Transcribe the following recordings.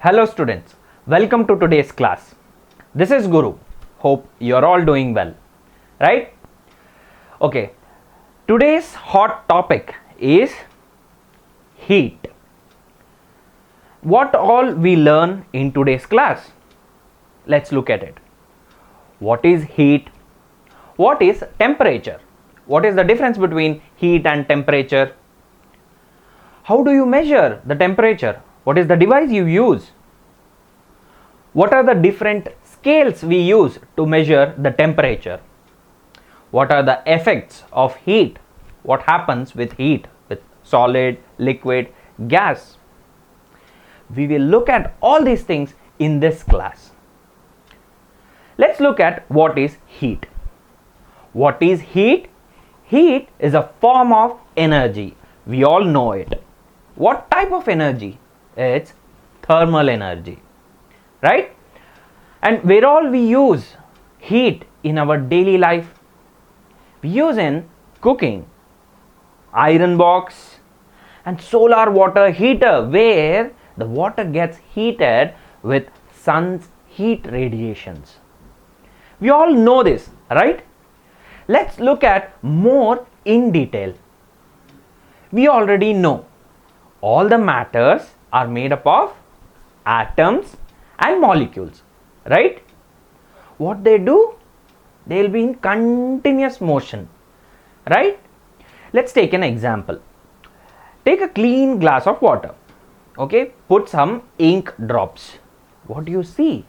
Hello students, welcome to today's class. This is Guru. Hope you're all doing well, right? Okay, today's hot topic is heat. What all we learn in today's class? Let's look at it. What is heat? What is temperature? What is the difference between heat and temperature? How do you measure the temperature? What is the device you use? What are the different scales we use to measure the temperature? What are the effects of heat? What happens with heat, with solid, liquid, gas? We will look at all these things in this class. Let's look at what is heat. What is heat? Heat is a form of energy. We all know it. What type of energy? It's thermal energy, right? And where all we use heat in our daily life? We use in cooking, iron box, and solar water heater, where the water gets heated with sun's heat radiations. We all know this, right? Let's look at more in detail. We already know all the matters are made up of atoms and molecules, right? What they do? They will be in continuous motion, right? Let's take an example. Take a clean glass of water, okay? Put some ink drops. What do you see?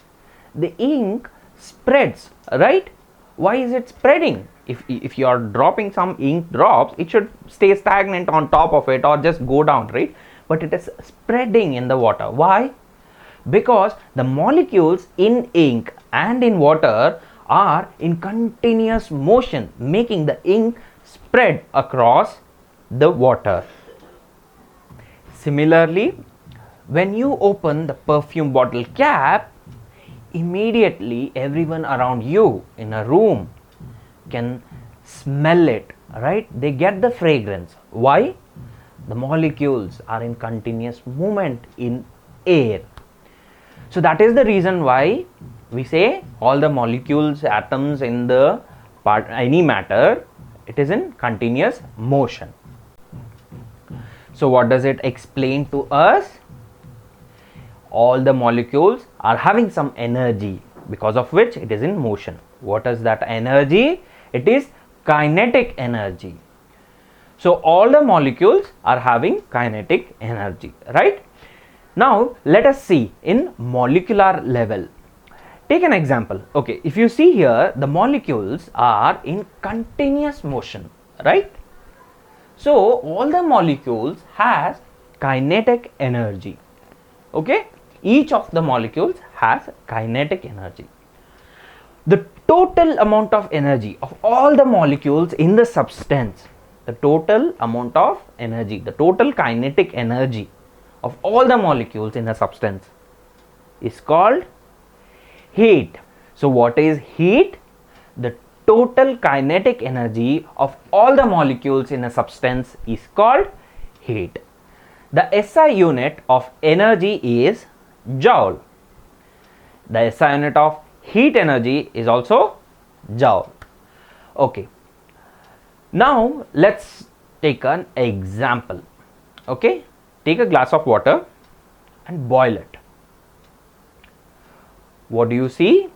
The ink spreads, right? Why is it spreading? If you are dropping some ink drops, it should stay stagnant on top of it or just go down, right? But it is spreading in the water. Why? Because the molecules in ink and in water are in continuous motion, making the ink spread across the water. Similarly, when you open the perfume bottle cap, immediately everyone around you in a room can smell it, right? They get the fragrance. Why? The molecules are in continuous movement in air. So that is the reason why we say all the molecules, atoms in the any matter, it is in continuous motion. So what does it explain to us? All the molecules are having some energy, because of which it is in motion. What is that energy? It is kinetic energy. So all the molecules are having kinetic energy, right? Now let us see in molecular level. Take an example. Okay, if you see here, the molecules are in continuous motion, right? So all the molecules has kinetic energy. Okay, each of the molecules has kinetic energy. The total amount of energy of all the molecules in the substance, the total amount of energy, the total kinetic energy of all the molecules in a substance is called heat. So what is heat? The total kinetic energy of all the molecules in a substance is called heat. The SI unit of energy is joule. The SI unit of heat energy is also joule. Okay. Now let's take an example. Okay. Take a glass of water and boil it. What do you see?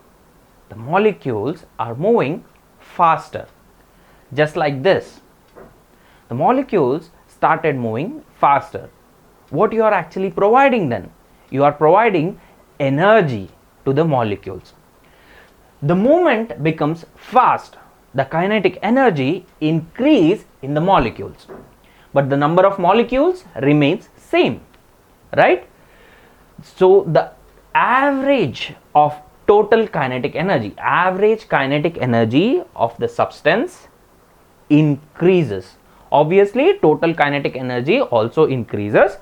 The molecules are moving faster. Just like this. The molecules started moving faster. What you are actually providing then? You are providing energy to the molecules. The movement becomes fast. The kinetic energy increase in the molecules. But the number of molecules remains same, right? So the average of total kinetic energy, average kinetic energy of the substance increases. Obviously, total kinetic energy also increases,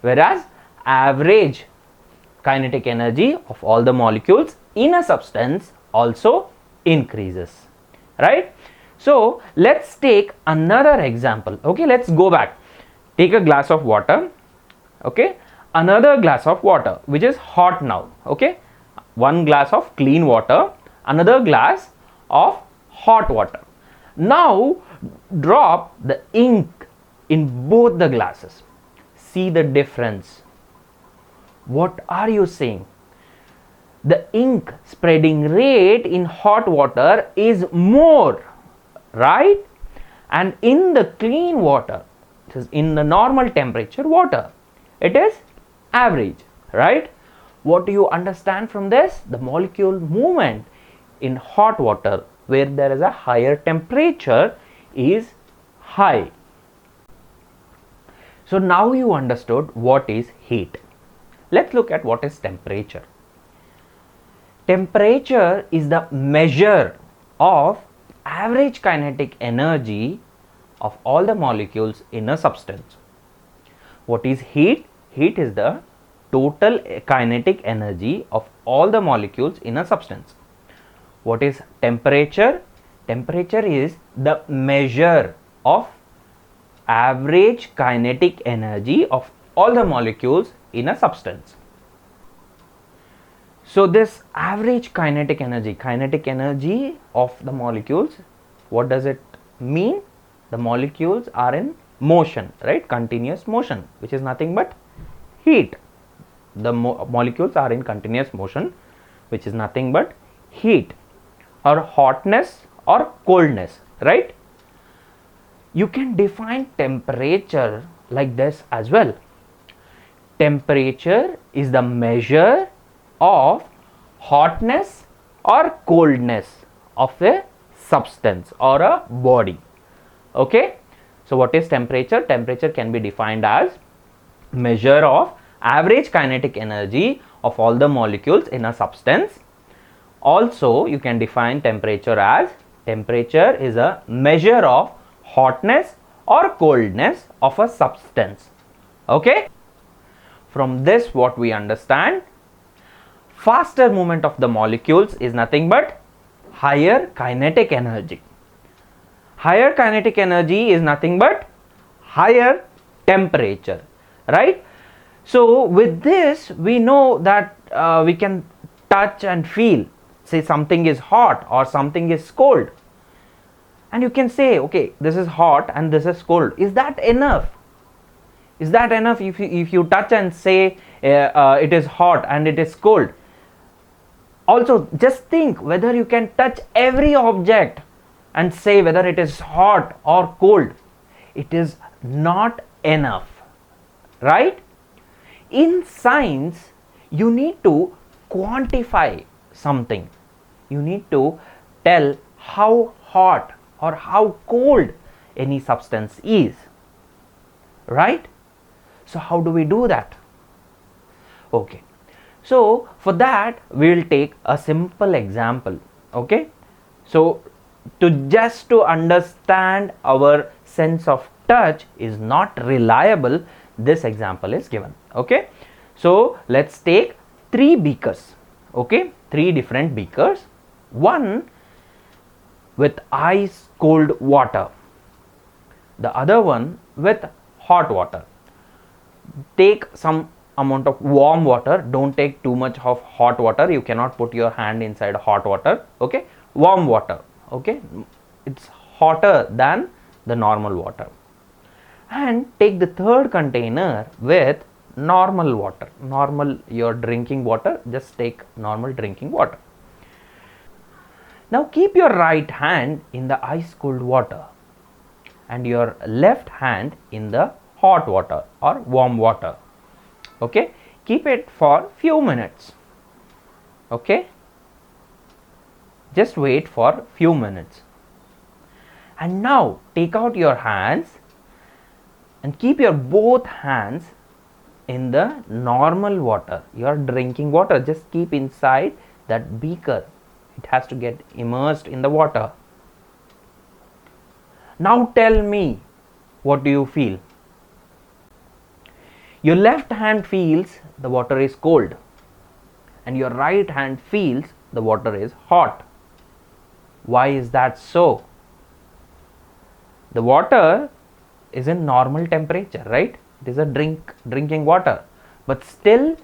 whereas average kinetic energy of all the molecules in a substance also increases, right? So let's take another example. Okay, let's go back. Take a glass of water, okay, another glass of water which is hot now. Okay, one glass of clean water, another glass of hot water. Now drop the ink in both the glasses. See the difference. What are you seeing? The ink spreading rate in hot water is more, right? And in the clean water, this is in the normal temperature water, it is average, right? What do you understand from this? The molecule movement in hot water where there is a higher temperature is high. So now you understood what is heat. Let's look at what is temperature. Temperature is the measure of average kinetic energy of all the molecules in a substance. What is heat? Heat is the total kinetic energy of all the molecules in a substance. What is temperature? Temperature is the measure of average kinetic energy of all the molecules in a substance. So this average kinetic energy of the molecules, what does it mean? The molecules are in motion, right? Continuous motion, which is nothing but heat. The molecules are in continuous motion, which is nothing but heat or hotness or coldness, right? You can define temperature like this as well. Temperature is the measure of hotness or coldness of a substance or a body. Okay, so what is temperature? Temperature can be defined as measure of average kinetic energy of all the molecules in a substance. Also, you can define temperature as temperature is a measure of hotness or coldness of a substance. Okay, from this what we understand, faster movement of the molecules is nothing but higher kinetic energy. Higher kinetic energy is nothing but higher temperature, right? So with this we know that we can touch and feel, say something is hot or something is cold, and you can say, okay, this is hot and this is cold. Is that enough? Is that enough if you touch and say it is hot and it is cold? Also, just think whether you can touch every object and say whether it is hot or cold. It is not enough, right? In science, you need to quantify something. You need to tell how hot or how cold any substance is, right? So how do we do that? Okay, so for that we will take a simple example. Okay, so to understand our sense of touch is not reliable, this example is given. Okay, so let's take 3 beakers. Okay, 3 different beakers, one with ice cold water, the other one with hot water. Take some amount of warm water, don't take too much of hot water. You cannot put your hand inside hot water. Okay, warm water. Okay, it's hotter than the normal water. And take the third container with normal water, normal your drinking water. Just take normal drinking water. Now keep your right hand in the ice cold water and your left hand in the hot water or warm water. Okay, keep it for few minutes. Okay, just wait for few minutes, and now take out your hands and keep your both hands in the normal water, your drinking water. Just keep inside that beaker. It has to get immersed in the water. Now tell me, what do you feel? Your left hand feels the water is cold and your right hand feels the water is hot. Why is that so? The water is in normal temperature, right? It is a drinking water. but still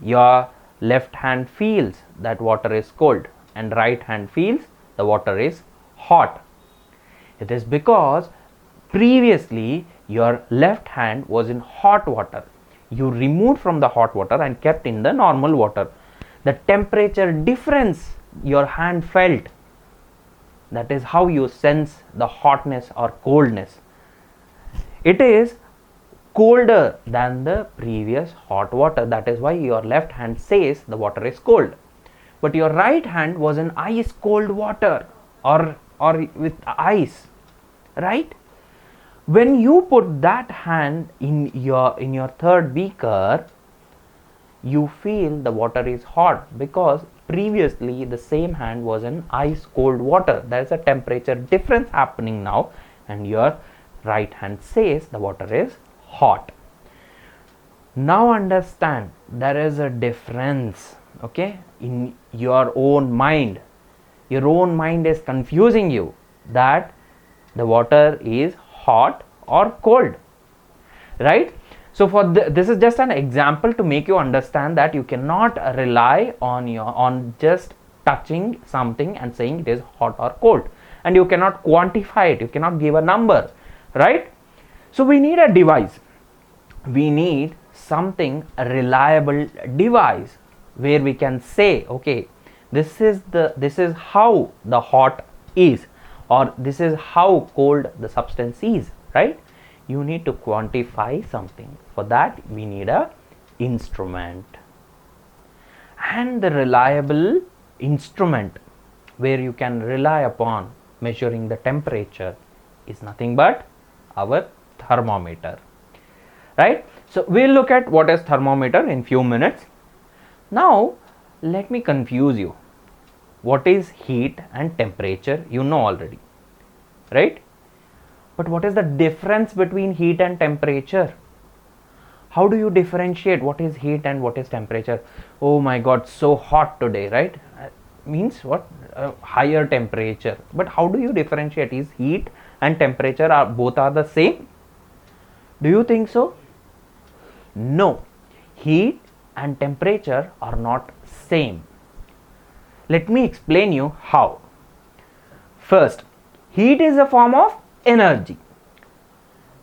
your left hand feels that water is cold and right hand feels the water is hot. It is because previously your left hand was in hot water. You removed from the hot water and kept in the normal water. The temperature difference your hand felt, that is how you sense the hotness or coldness. It is colder than the previous hot water. That is why your left hand says the water is cold. But your right hand was in ice cold water or with ice, right? When you put that hand in your third beaker, you feel the water is hot because previously the same hand was in ice cold water. There is a temperature difference happening now, and your right hand says the water is hot. Now understand, there is a difference, okay, in your own mind. Your own mind is confusing you that the water is hot or cold, right? So for this is just an example to make you understand that you cannot rely on just touching something and saying it is hot or cold, and you cannot quantify it, you cannot give a number, right? So we need a device, we need something, a reliable device where we can say, okay, this is how the hot is, or this is how cold the substance is, right? You need to quantify something. For that we need a instrument, and the reliable instrument where you can rely upon measuring the temperature is nothing but our thermometer, right? So we'll look at what is thermometer in few minutes. Now let me confuse you. What is heat and temperature? You know already, right? But what is the difference between heat and temperature? How do you differentiate what is heat and what is temperature? Oh my god, so hot today, right? Means what? Higher temperature. But how do you differentiate? Is heat and temperature both are the same? Do you think so? No, heat and temperature are not same. Let me explain you how. First, heat is a form of energy,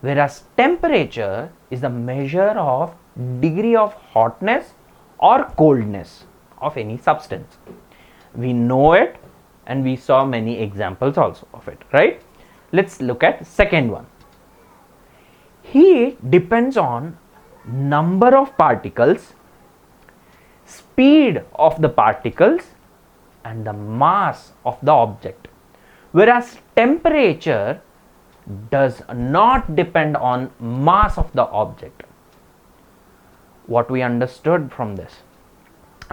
whereas temperature is the measure of degree of hotness or coldness of any substance. We know it and we saw many examples also of it, right? Let's look at second one. Heat depends on number of particles, speed of the particles, and the mass of the object, whereas temperature does not depend on mass of the object. What we understood from this?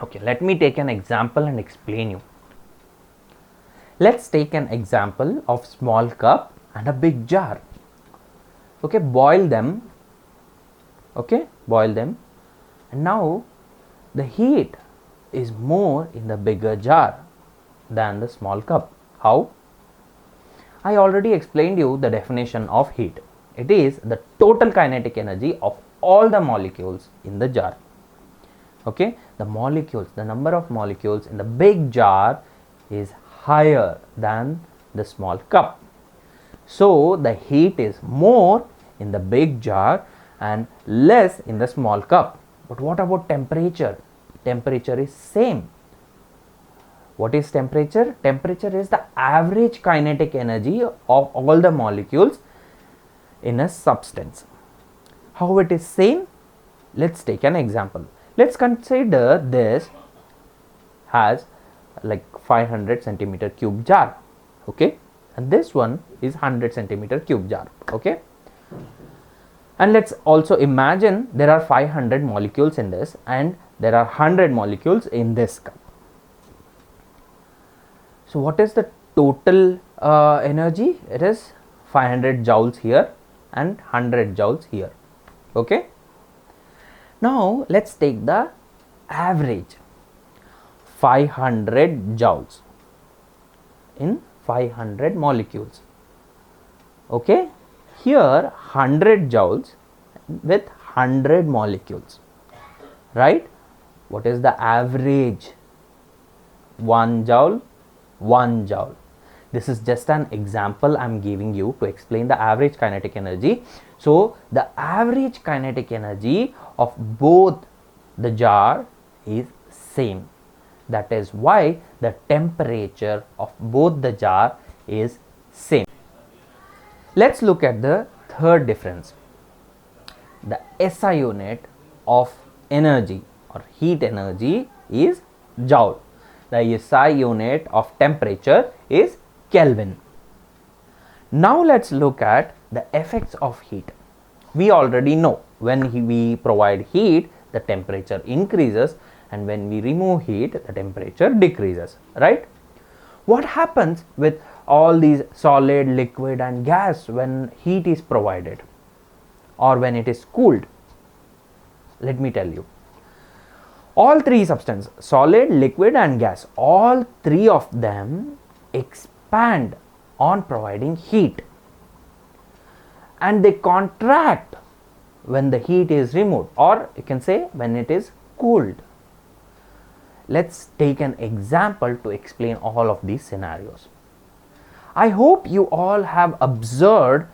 Okay, let me take an example and explain you. Let's take an example of small cup and a big jar. Okay, boil them. Okay, boil them. And now the heat is more in the bigger jar than the small cup. How? I already explained you the definition of heat. It is the total kinetic energy of all the molecules in the jar. Okay, the molecules, the number of molecules in the big jar is higher than the small cup. So the heat is more in the big jar and less in the small cup. But what about temperature? Temperature is same. What is temperature? Temperature is the average kinetic energy of all the molecules in a substance. How it is same? Let's take an example. Let's consider this has like 500 centimeter cube jar, okay, and this one is 100 centimeter cube jar, okay. And let's also imagine there are 500 molecules in this and there are 100 molecules in this cup. So what is the total energy? It is 500 joules here and 100 joules here, okay. Now let's take the average, 500 joules in 500 molecules, okay. Here 100 joules with 100 molecules. right? What is the average? 1 joule, 1 joule. This is just an example I am giving you to explain the average kinetic energy. So the average kinetic energy of both the jar is same. That is why the temperature of both the jar is same. Let's look at the third difference. The SI unit of energy or heat energy is joule. The SI unit of temperature is Kelvin. Now let's look at the effects of heat. We already know when we provide heat, the temperature increases, and when we remove heat, the temperature decreases, right? What happens with all these solid, liquid and gas when heat is provided or when it is cooled? Let me tell you. All three substances, solid, liquid and gas, all three of them expand on providing heat, and they contract when the heat is removed, or you can say when it is cooled. Let's take an example to explain all of these scenarios. I hope you all have observed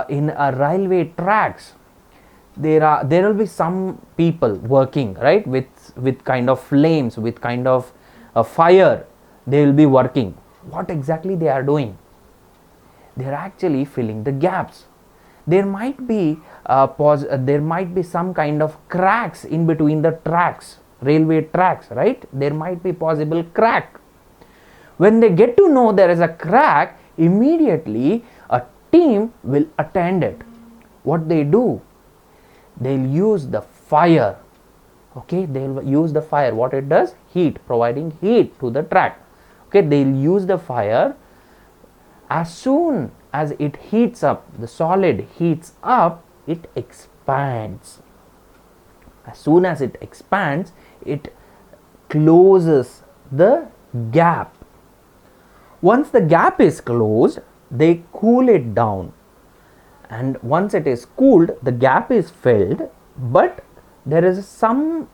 in a railway tracks there will be some people working, right, with kind of flames, with kind of fire. They will be working. What exactly they are doing? They are actually filling the gaps. There might be some kind of cracks in between the tracks, railway tracks, right? There might be possible crack. When they get to know there is a crack, immediately a team will attend it. What they do? They'll use the fire. Okay, they'll use the fire. What it does? Heat, providing heat to the track. Okay, they'll use the fire. As soon as it heats up, the solid heats up, it expands. As soon as it expands, it closes the gap. Once the gap is closed, they cool it down. And once it is cooled, the gap is filled, but there is some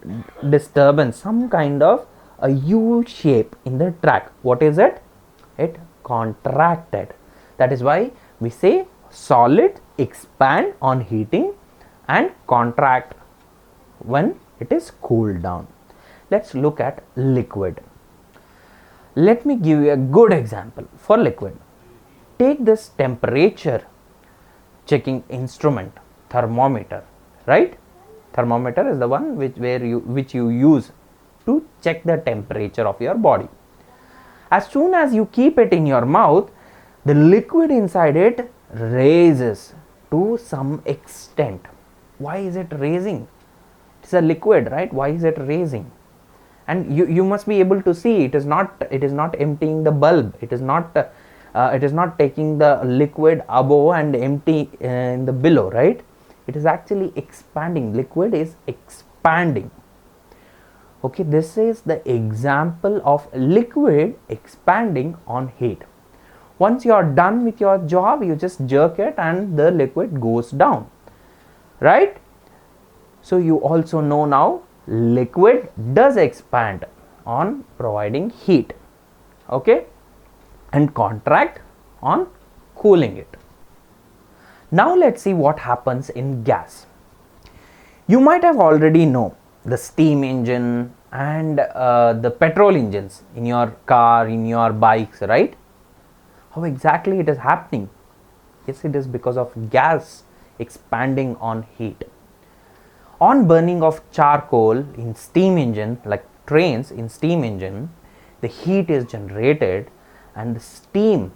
disturbance, some kind of a U shape in the track. What is it? It contracted. That is why we say solid expand on heating and contract when it is cooled down. Let's look at liquid. Let me give you a good example for liquid. Take this temperature checking instrument, thermometer, right? Thermometer is the one which you use to check the temperature of your body. As soon as you keep it in your mouth, the liquid inside it raises to some extent. Why is it raising? It's a liquid, right? Why is it raising? And you must be able to see it is not emptying the bulb. It is not taking the liquid above and empty in the below, right? It is actually expanding. Liquid is expanding. Okay, this is the example of liquid expanding on heat. Once you are done with your job, you just jerk it and the liquid goes down, right? So you also know now liquid does expand on providing heat, okay, and contract on cooling it. Now let's see what happens in gas. You might have already know the steam engine and the petrol engines in your car, in your bikes, right? How exactly it is happening? Yes, it is because of gas expanding on heat. On burning of charcoal in steam engine, like trains in steam engine, the heat is generated and the steam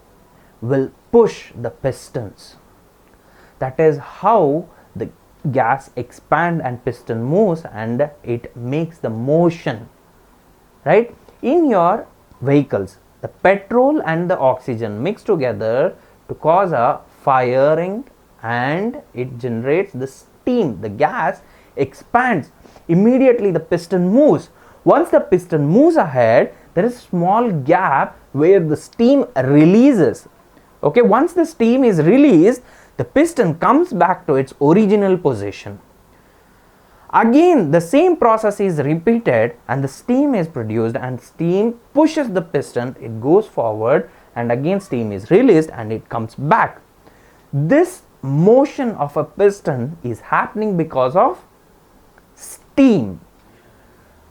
will push the pistons. That is how the gas expand and piston moves and it makes the motion, right? In your vehicles, the petrol and the oxygen mix together to cause a firing and it generates the steam. The gas expands. Immediately the piston moves. Once the piston moves ahead, there is a small gap where the steam releases. Okay, once the steam is released, the piston comes back to its original position. Again, the same process is repeated and the steam is produced, and steam pushes the piston, it goes forward, and again steam is released and it comes back. This motion of a piston is happening because of steam.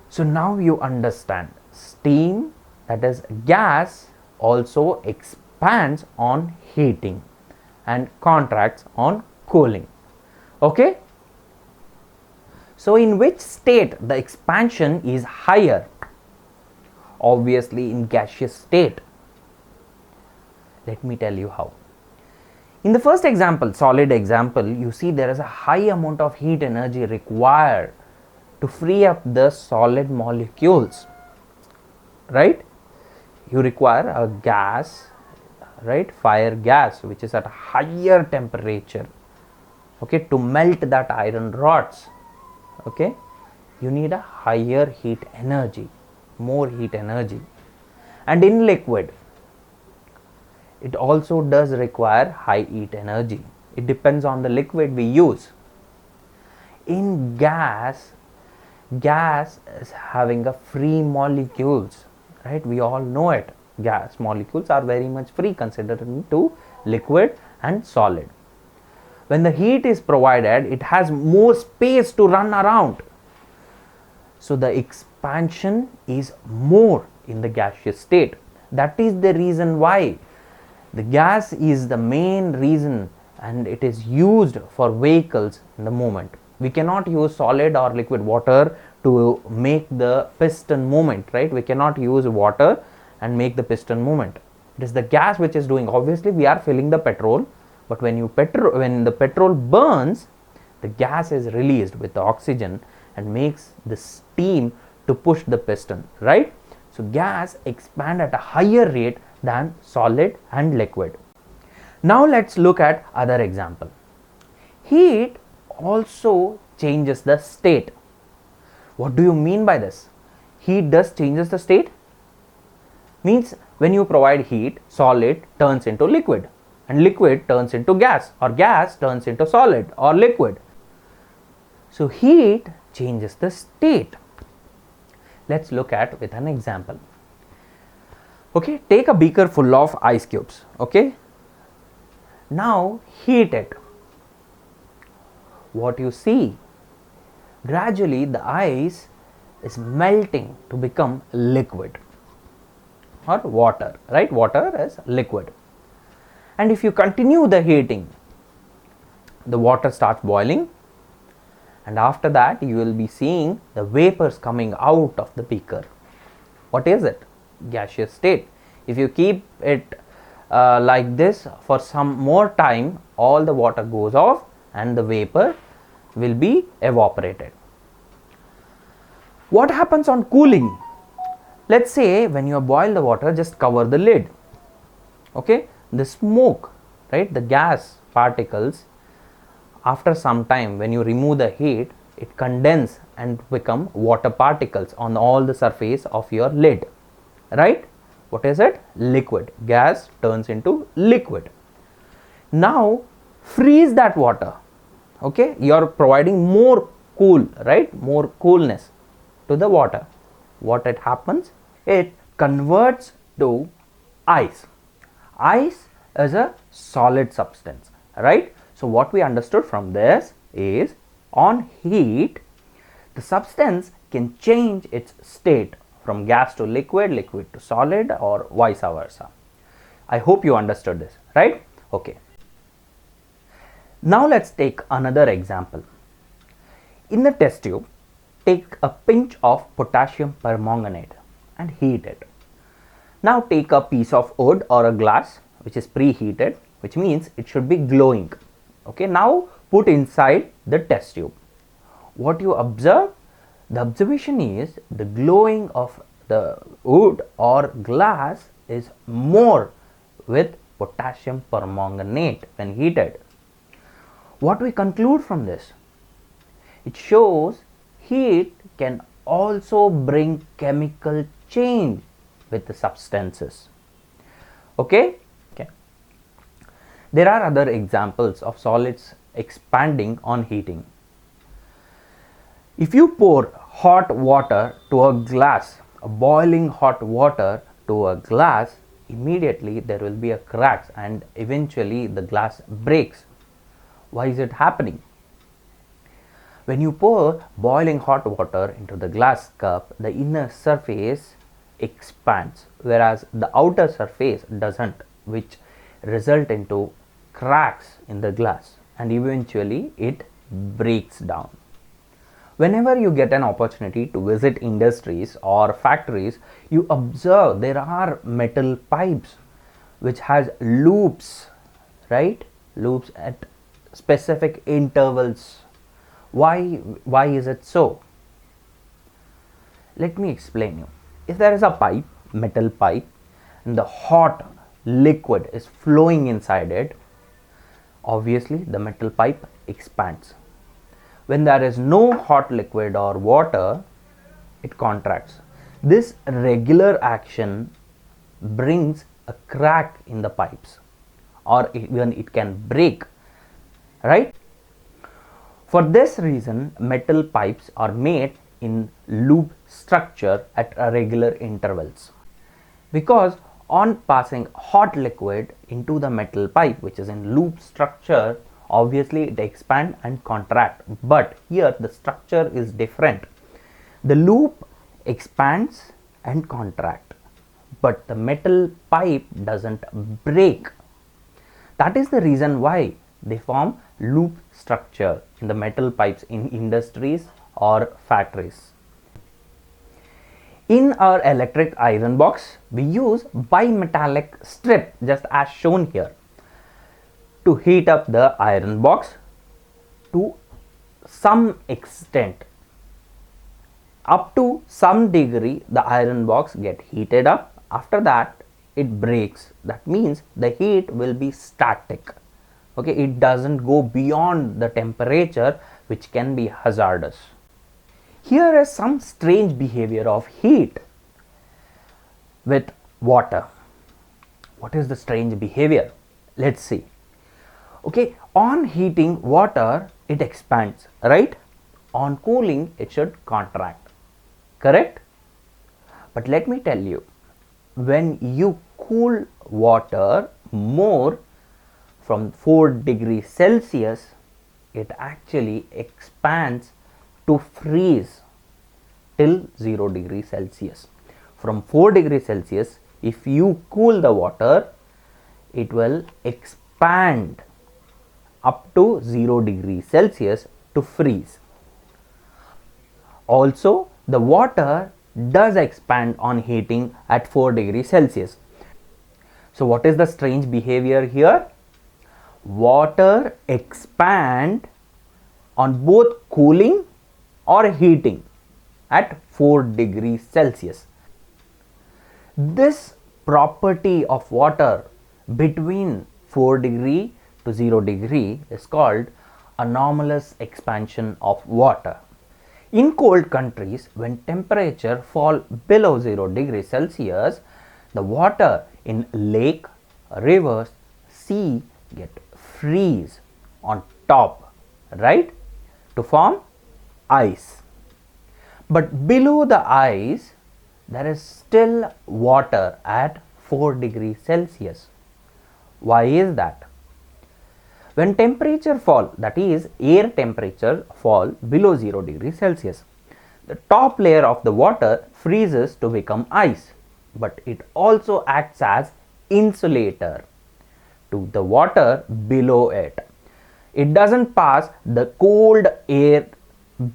So now you understand, steam, that is gas, also expands on heating and contracts on cooling. Okay? So in which state the expansion is higher? Obviously in gaseous state. Let me tell you how. In the first example, solid example, you see there is a high amount of heat energy required to free up the solid molecules, right? You require a gas, right, fire gas, which is at a higher temperature, okay, to melt that iron rods. Okay, you need a higher heat energy, more heat energy. And in liquid, it also does require high heat energy. It depends on the liquid we use. In gas, gas is having a free molecules, right? We all know it. Gas molecules are very much free considering to liquid and solid. When the heat is provided, it has more space to run around. So the expansion is more in the gaseous state. That is the reason why the gas is the main reason, and it is used for vehicles in the moment. We cannot use solid or liquid water to make the piston movement, right? We cannot use water and make the piston movement. It is the gas which is doing. Obviously we are filling the petrol, but when the petrol burns, the gas is released with the oxygen and makes the steam to push the piston, right? So gas expand at a higher rate than solid and liquid. Now let's look at other example. Heat also changes the state. What do you mean by this? Heat does changes the state? Means when you provide heat, solid turns into liquid, and liquid turns into gas, or gas turns into solid or liquid. So heat changes the state. Let's look at with an example. Okay, take a beaker full of ice cubes. Okay, now heat it. What you see, gradually the ice is melting to become liquid or water, right? Water is liquid. And if you continue the heating, the water starts boiling, and after that you will be seeing the vapors coming out of the beaker. What is it? Gaseous state. If you keep it like this for some more time, all the water goes off and the vapor will be evaporated. What happens on cooling? Let's say when you boil the water, just cover the lid. Okay, the smoke, right, the gas particles, after some time when you remove the heat, it condense and become water particles on all the surface of your lid, right? What is it? Liquid. Gas turns into liquid. Now freeze that water. Okay, you are providing more cool, right, more coolness to the water. What it happens? It converts to ice. Ice is a solid substance, right? So what we understood from this is, on heat, the substance can change its state from gas to liquid, liquid to solid, or vice versa. I hope you understood this, right? Okay. Now let's take another example. In the test tube, take a pinch of potassium permanganate and heat it. Now take a piece of wood or a glass which is preheated, which means it should be glowing. Okay, now put inside the test tube. What you observe? The observation is the glowing of the wood or glass is more with potassium permanganate when heated. What we conclude from this? It shows heat can also bring chemical change with the substances. Okay? Okay. There are other examples of solids expanding on heating. If you pour hot water to a glass, a boiling hot water to a glass, immediately there will be a cracks and eventually the glass breaks. Why is it happening? When you pour boiling hot water into the glass cup, the inner surface expands whereas the outer surface doesn't, which result into cracks in the glass and eventually it breaks down. Whenever you get an opportunity to visit industries or factories, you observe there are metal pipes which has loops, right? Loops at specific intervals. Why is it so? Let me explain you. If there is a pipe, metal pipe, and the hot liquid is flowing inside it, obviously the metal pipe expands. When there is no hot liquid or water, it contracts. This regular action brings a crack in the pipes or even it can break, right? For this reason, metal pipes are made in loop structure at regular intervals. Because on passing hot liquid into the metal pipe which is in loop structure, obviously it expand and contract, but here the structure is different. The loop expands and contract, but the metal pipe doesn't break. That is the reason why they form loop structure in the metal pipes in industries or factories. In our electric iron box, we use bimetallic strip just as shown here to heat up the iron box to some extent. Up to some degree, the iron box get heated up. After that, it breaks. That means the heat will be static. Okay, it doesn't go beyond the temperature which can be hazardous. Here is some strange behavior of heat with water. What is the strange behavior? Let's see. Okay, on heating water, it expands, right? On cooling, it should contract, correct? But let me tell you, when you cool water more from 4 degrees Celsius, it actually expands to freeze till 0 degrees Celsius. From 4 degrees Celsius, if you cool the water, it will expand up to 0 degrees Celsius to freeze. Also, the water does expand on heating at 4 degrees Celsius. So what is the strange behavior here? Water expand on both cooling or heating at 4 degrees Celsius. This property of water between 4 degree to 0 degree is called anomalous expansion of water. In cold countries, when temperature fall below 0 degrees Celsius, the water in lake, rivers, sea get freeze on top, right, to form ice. But below the ice, there is still water at 4 degrees Celsius. Why is that? When temperature fall, that is air temperature fall below 0 degrees Celsius, the top layer of the water freezes to become ice, but it also acts as insulator to the water below it. It doesn't pass the cold air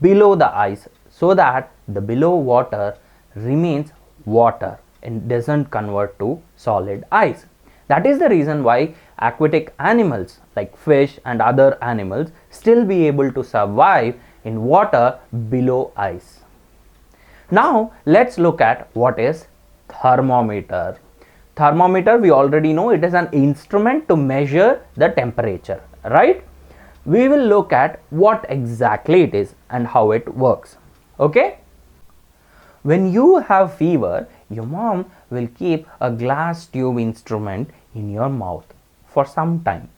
below the ice so that the below water remains water and doesn't convert to solid ice. That is the reason why aquatic animals like fish and other animals still be able to survive in water below ice. Now let's look at what is thermometer. Thermometer, we already know it is an instrument to measure the temperature, right? We will look at what exactly it is and how it works. Okay? When you have fever, your mom will keep a glass tube instrument in your mouth for some time.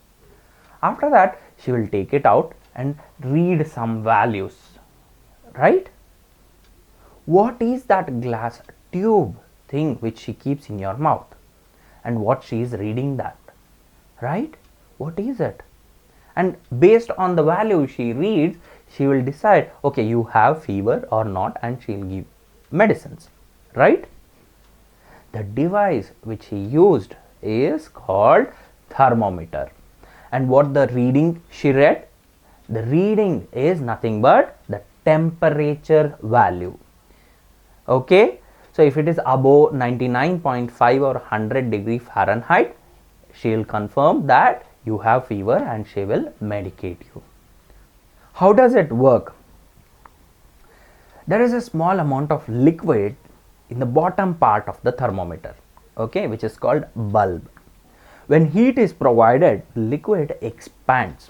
After that, she will take it out and read some values right? What is that glass tube thing which she keeps in your mouth, and what she is reading that, right? What is it? And based on the value she reads, she will decide, okay, you have fever or not, and she will give medicines, right? The device which he used is called thermometer. And what the reading she read? The reading is nothing but the temperature value. Okay, so if it is above 99.5 or 100 degree Fahrenheit, she will confirm that you have fever and she will medicate you. How does it work? There is a small amount of liquid in the bottom part of the thermometer, okay, which is called bulb. When heat is provided, liquid expands.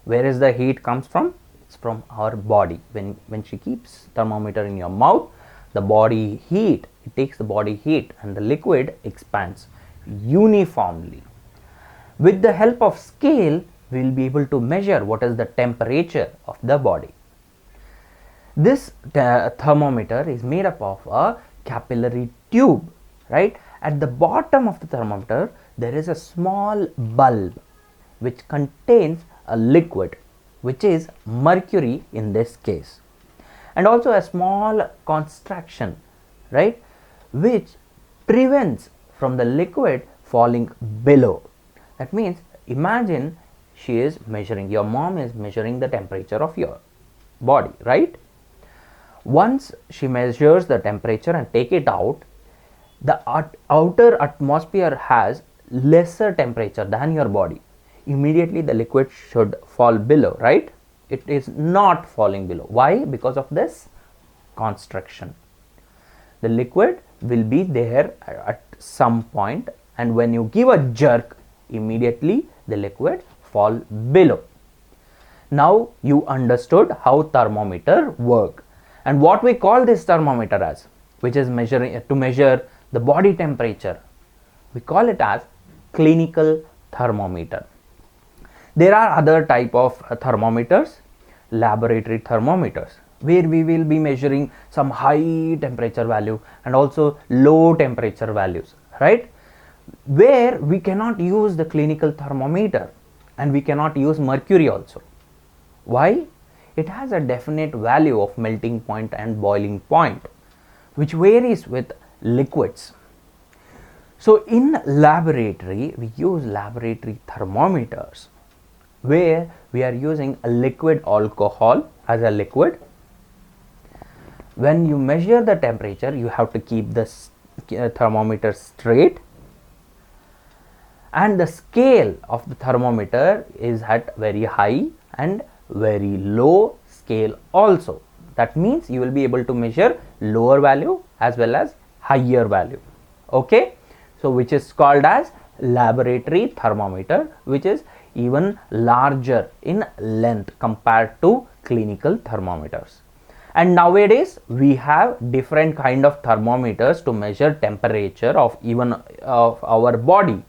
Where is the heat comes from? It's from our body. When she keeps thermometer in your mouth, the body heat, it takes the body heat and the liquid expands uniformly. With the help of scale, we will be able to measure what is the temperature of the body. This thermometer is made up of a capillary tube, right? At the bottom of the thermometer, there is a small bulb which contains a liquid, which is mercury in this case, and also a small contraction, right, which prevents from the liquid falling below. That means, imagine she is measuring, your mom is measuring the temperature of your body, right? Once she measures the temperature and take it out, the outer atmosphere has lesser temperature than your body. Immediately the liquid should fall below, right? It is not falling below. Why? Because of this constriction. The liquid will be there at some point, and when you give a jerk, immediately the liquid fall below. Now you understood how thermometer work and what we call this thermometer as, which is measuring to measure the body temperature. We call it as clinical thermometer. There are other type of thermometers, laboratory thermometers, where we will be measuring some high temperature value and also low temperature values, right? Where we cannot use the clinical thermometer and we cannot use mercury also. Why? It has a definite value of melting point and boiling point, which varies with liquids. So in laboratory, we use laboratory thermometers where we are using a liquid alcohol as a liquid. When you measure the temperature, you have to keep the thermometer straight, and the scale of the thermometer is at very high and very low scale also. That means you will be able to measure lower value as well as higher value. Okay, so which is called as laboratory thermometer, which is even larger in length compared to clinical thermometers. And nowadays we have different kind of thermometers to measure temperature of even of our body,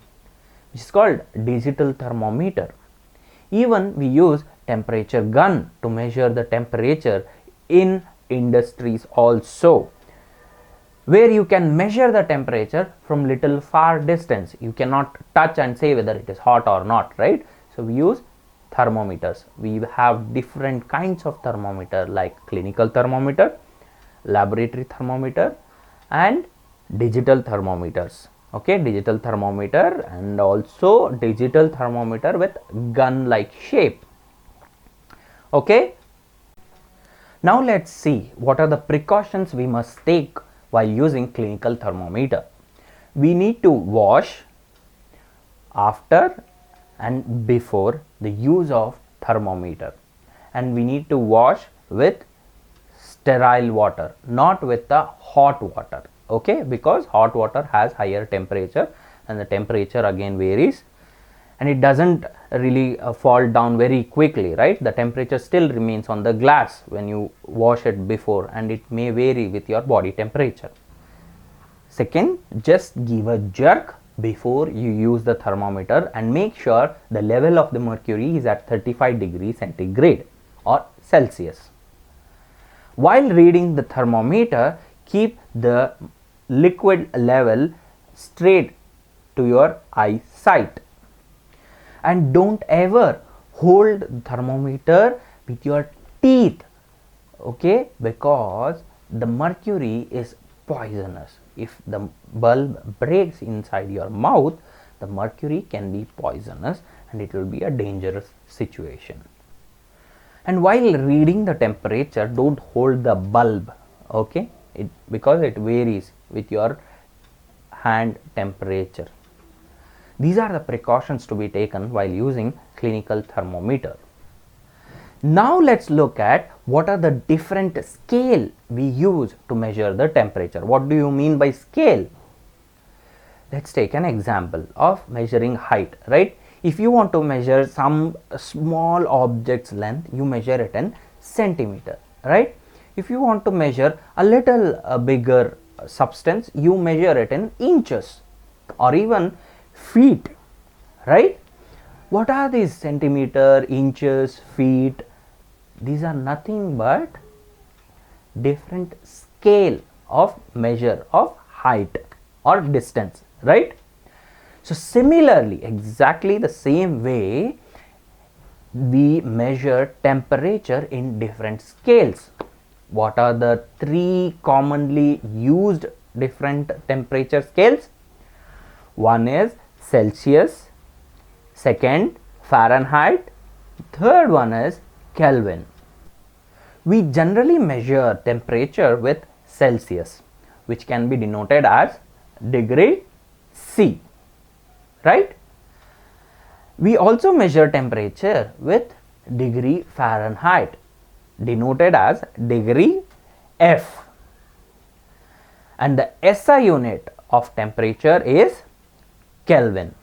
which is called digital thermometer. Even we use temperature gun to measure the temperature in industries also, where you can measure the temperature from little far distance. You cannot touch and say whether it is hot or not, right? So we use thermometers. We have different kinds of thermometer like clinical thermometer, laboratory thermometer, and digital thermometers. Okay, digital thermometer and also digital thermometer with gun like shape. Okay, now let's see what are the precautions we must take while using clinical thermometer. We need to wash after and before the use of thermometer, and we need to wash with sterile water, not with the hot water. Okay, because hot water has higher temperature and the temperature again varies, and it doesn't really fall down very quickly, right? The temperature still remains on the glass when you wash it before, and it may vary with your body temperature. Second, just give a jerk before you use the thermometer and make sure the level of the mercury is at 35 degrees centigrade or Celsius. While reading the thermometer, keep the liquid level straight to your eyesight. And don't ever hold the thermometer with your teeth, okay, because the mercury is poisonous. If the bulb breaks inside your mouth, the mercury can be poisonous and it will be a dangerous situation. And while reading the temperature, don't hold the bulb, okay, because it varies with your hand temperature. These are the precautions to be taken while using clinical thermometer. Now let's look at what are the different scale we use to measure the temperature. What do you mean by scale? Let's take an example of measuring height, right? If you want to measure some small object's length, you measure it in centimeter, right? If you want to measure a little bigger substance, you measure it in inches or even feet, right? What are these centimeter, inches, feet? These are nothing but different scale of measure of height or distance, right? So similarly, exactly the same way, we measure temperature in different scales. What are the three commonly used different temperature scales? One is Celsius, second Fahrenheit, third one is Kelvin. We generally measure temperature with Celsius, which can be denoted as degree C, right? We also measure temperature with degree Fahrenheit, denoted as degree F. And the SI unit of temperature is Kelvin.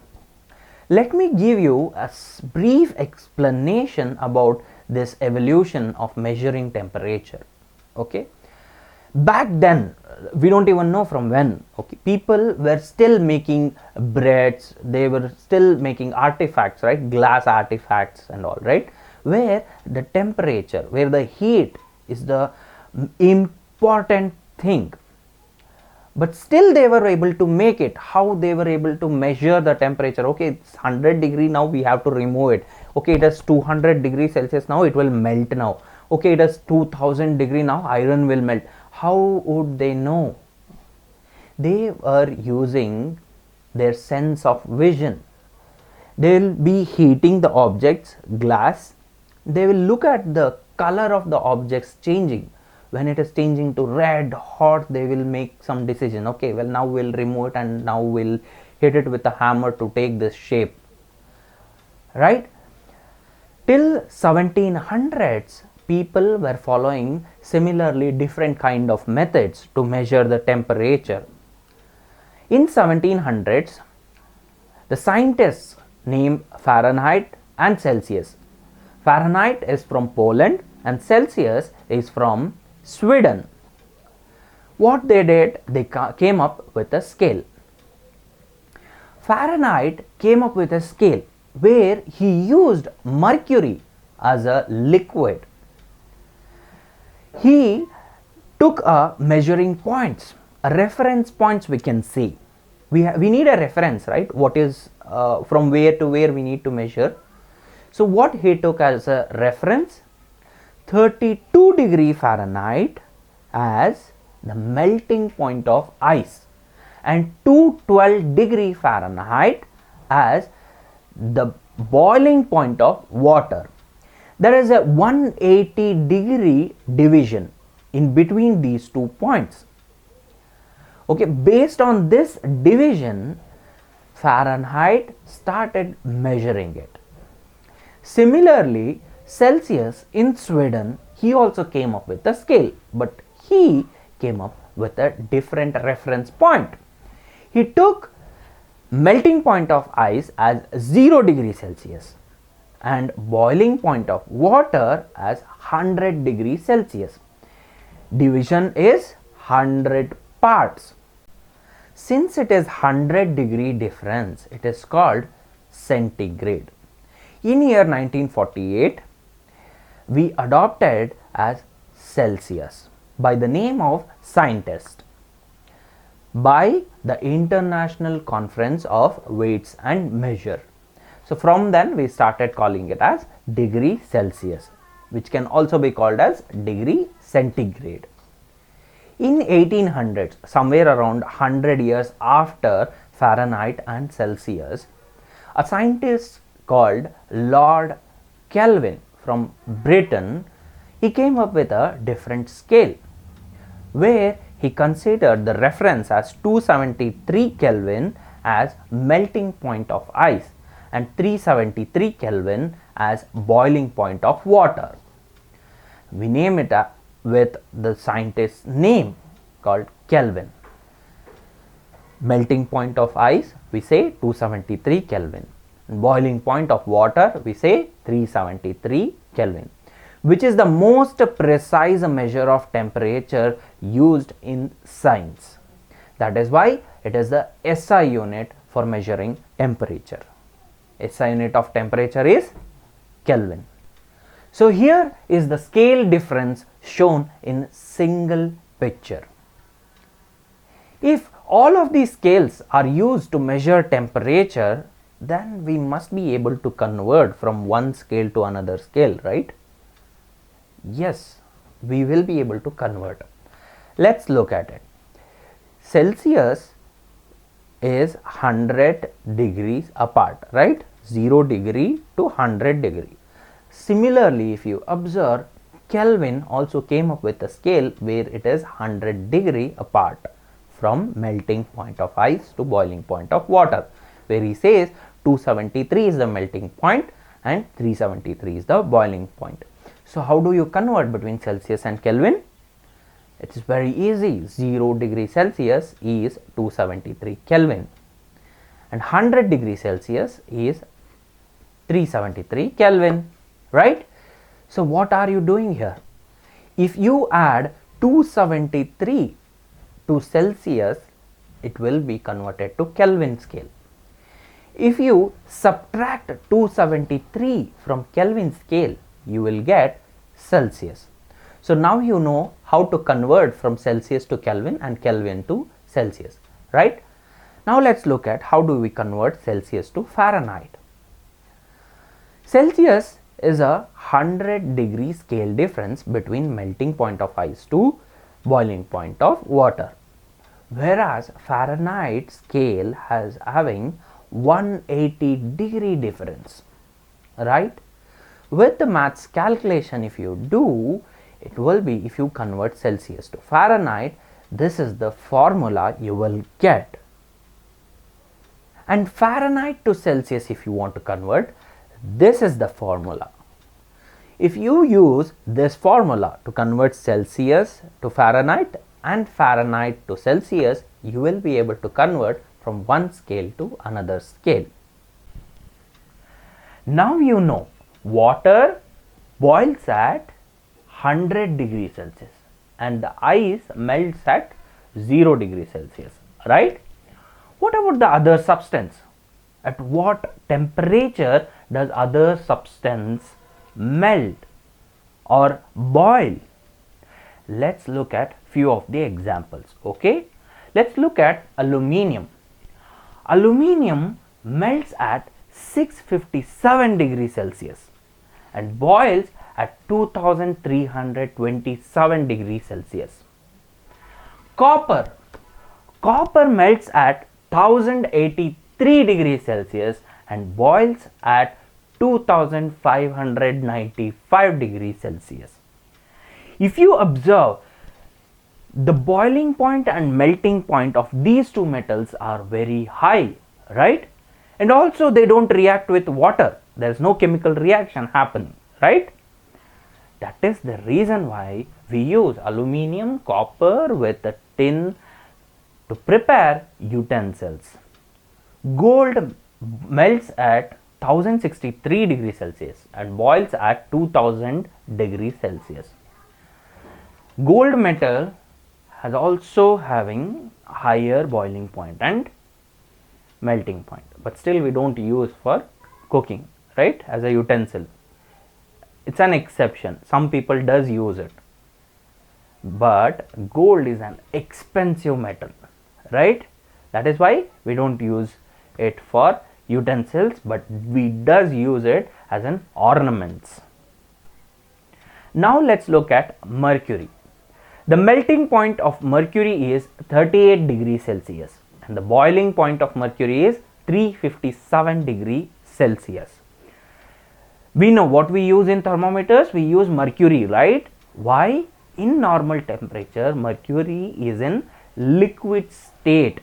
Let me give you a brief explanation about this evolution of measuring temperature. Okay, back then, we don't even know from when, okay, people were still making breads, they were still making artifacts, right, glass artifacts and all, right, where the temperature, where the heat is the important thing. But still they were able to make it. How they were able to measure the temperature? Okay, it's 100 degree, now we have to remove it. Okay, it is 200 degrees Celsius, now it will melt now. Okay, it is 2000 degree, now iron will melt. How would they know? They were using their sense of vision. They will be heating the objects, glass. They will look at the color of the objects changing. When it is changing to red hot, they will make some decision. Okay, well, now we'll remove it and now we'll hit it with a hammer to take this shape, right? Till 1700s, people were following similarly different kind of methods to measure the temperature. In 1700s, the scientists named Fahrenheit and Celsius. Fahrenheit is from Poland and Celsius is from Sweden. What they did, they came up with a scale. Fahrenheit came up with a scale where he used mercury as a liquid. He took a measuring points, a reference points we can see. We need a reference, right? What is from where to where we need to measure. So what he took as a reference, 32 degree Fahrenheit as the melting point of ice and 212 degree Fahrenheit as the boiling point of water. There is a 180 degree division in between these 2 points. Okay, based on this division, Fahrenheit started measuring it. Similarly, Celsius in Sweden, he also came up with a scale, but he came up with a different reference point. He took melting point of ice as 0 degree Celsius and boiling point of water as 100 degree Celsius. Division is 100 parts. Since it is 100 degree difference, it is called centigrade. In year 1948, we adopted as Celsius by the name of scientist by the International Conference of Weights and Measure. So from then we started calling it as degree Celsius, which can also be called as degree centigrade. In 1800s, somewhere around 100 years after Fahrenheit and Celsius, a scientist called Lord Kelvin from Britain, he came up with a different scale where he considered the reference as 273 Kelvin as melting point of ice and 373 Kelvin as boiling point of water. We name it with the scientist's name called Kelvin. Melting point of ice, we say 273 Kelvin. Boiling point of water, we say 373 Kelvin, which is the most precise measure of temperature used in science. That is why it is the SI unit for measuring temperature. SI unit of temperature is Kelvin. So here is the scale difference shown in single picture. If all of these scales are used to measure temperature, then we must be able to convert from one scale to another scale, right? Yes, we will be able to convert. Let's look at it. Celsius is 100 degrees apart, right? 0 degree to 100 degree. Similarly, if you observe, Kelvin also came up with a scale where it is 100 degree apart from melting point of ice to boiling point of water, where he says 273 is the melting point and 373 is the boiling point. So how do you convert between Celsius and Kelvin? It is very easy. 0 degree Celsius is 273 Kelvin and 100 degree Celsius is 373 Kelvin, right? So what are you doing here? If you add 273 to Celsius, it will be converted to Kelvin scale. If you subtract 273 from Kelvin scale, you will get Celsius. So now you know how to convert from Celsius to Kelvin and Kelvin to Celsius, right? Now let's look at how do we convert Celsius to Fahrenheit. Celsius is a 100 degree scale difference between melting point of ice to boiling point of water, whereas Fahrenheit scale has having 180 degree difference, right? With the maths calculation, if you do, it will be, if you convert Celsius to Fahrenheit, this is the formula you will get. And Fahrenheit to Celsius, if you want to convert, this is the formula. If you use this formula to convert Celsius to Fahrenheit and Fahrenheit to Celsius, you will be able to convert from one scale to another scale. Now you know water boils at 100 degrees Celsius and the ice melts at 0 degrees Celsius, right? What about the other substance? At what temperature does other substance melt or boil? Let's look at few of the examples, okay? Let's look at aluminium. Aluminium melts at 657 degrees Celsius and boils at 2327 degrees Celsius. Copper melts at 1083 degrees Celsius and boils at 2595 degrees Celsius. If you observe, the boiling point and melting point of these two metals are very high, right? And also they don't react with water. There is no chemical reaction happening, right? That is the reason why we use aluminium, copper with a tin to prepare utensils. Gold melts at 1063 degrees Celsius and boils at 2000 degrees Celsius. Gold metal has also having higher boiling point and melting point, but still we don't use for cooking, right, as a utensil. It's an exception. Some people does use it. but gold is an expensive metal, right? That is why we don't use it for utensils, but we does use it as an ornaments. Now let's look at mercury. The melting point of mercury is 38 degrees Celsius and the boiling point of mercury is 357 degrees Celsius. We know what we use in thermometers, we use mercury, right? Why? In normal temperature, mercury is in liquid state,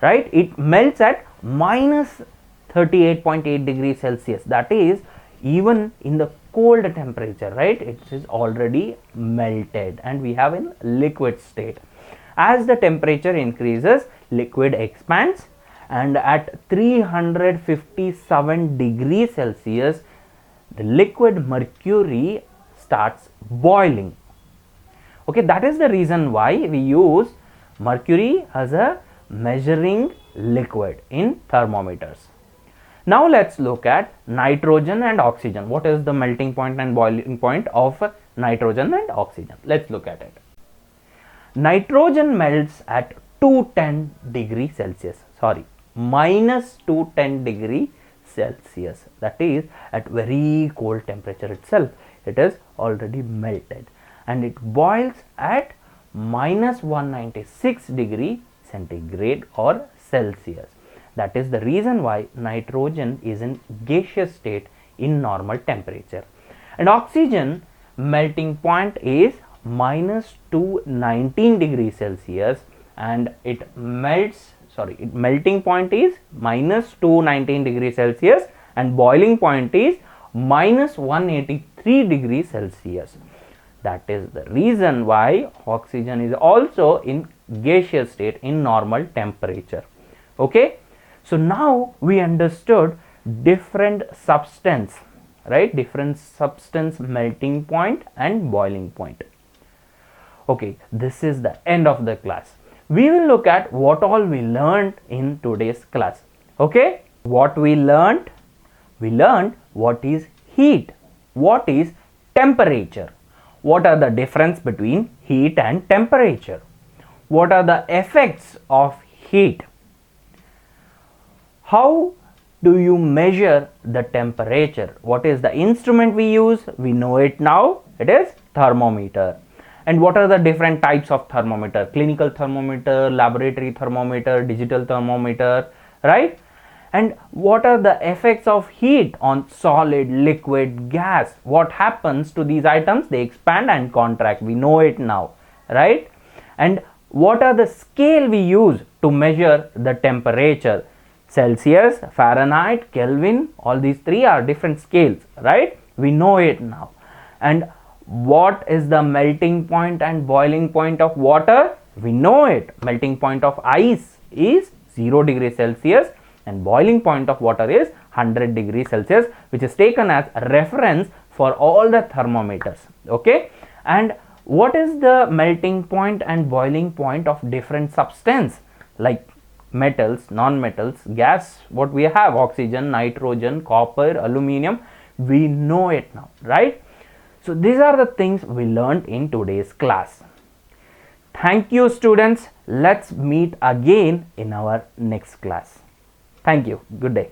right? It melts at minus 38.8 degrees Celsius. That is, even in the cold temperature, right? It is already melted and we have in liquid state. As the temperature increases, liquid expands and at 357 degrees Celsius, the liquid mercury starts boiling. Okay, that is the reason why we use mercury as a measuring liquid in thermometers. Now let's look at nitrogen and oxygen. What is the melting point and boiling point of nitrogen and oxygen? Let's look at it. Nitrogen melts at 210 degrees Celsius. Sorry, minus 210 degree Celsius. That is, at very cold temperature itself, it is already melted and it boils at minus 196 degree centigrade or Celsius. That is the reason why nitrogen is in gaseous state in normal temperature. And oxygen melting point is minus 219 degrees Celsius and it melts, melting point is minus 219 degrees Celsius and boiling point is minus 183 degrees Celsius. That is the reason why oxygen is also in gaseous state in normal temperature. Okay, so now we understood different substance, right? Different substance melting point and boiling point. Okay, this is the end of the class. We will look at what all we learned in today's class. Okay, what we learned? We learned what is heat, what is temperature, what are the difference between heat and temperature, what are the effects of heat, how do you measure the temperature, what is the instrument we use, we know it now, it is thermometer. And what are the different types of thermometer? Clinical thermometer, laboratory thermometer, digital thermometer, right? And what are the effects of heat on solid, liquid, gas? What happens to these items? They expand and contract. We know it now, right? And what are the scale we use to measure the temperature? Celsius, Fahrenheit, Kelvin, all these three are different scales, right? We know it now. And what is the melting point and boiling point of water? We know it. Melting point of ice is 0 degrees Celsius and boiling point of water is 100 degrees Celsius, which is taken as a reference for all the thermometers. Okay, and what is the melting point and boiling point of different substance like metals, non-metals, gas? What we have? Oxygen, nitrogen, copper, aluminum. We know it now, right? So these are the things we learned in today's class. Thank you, students. Let's meet again in our next class. Thank you. Good day.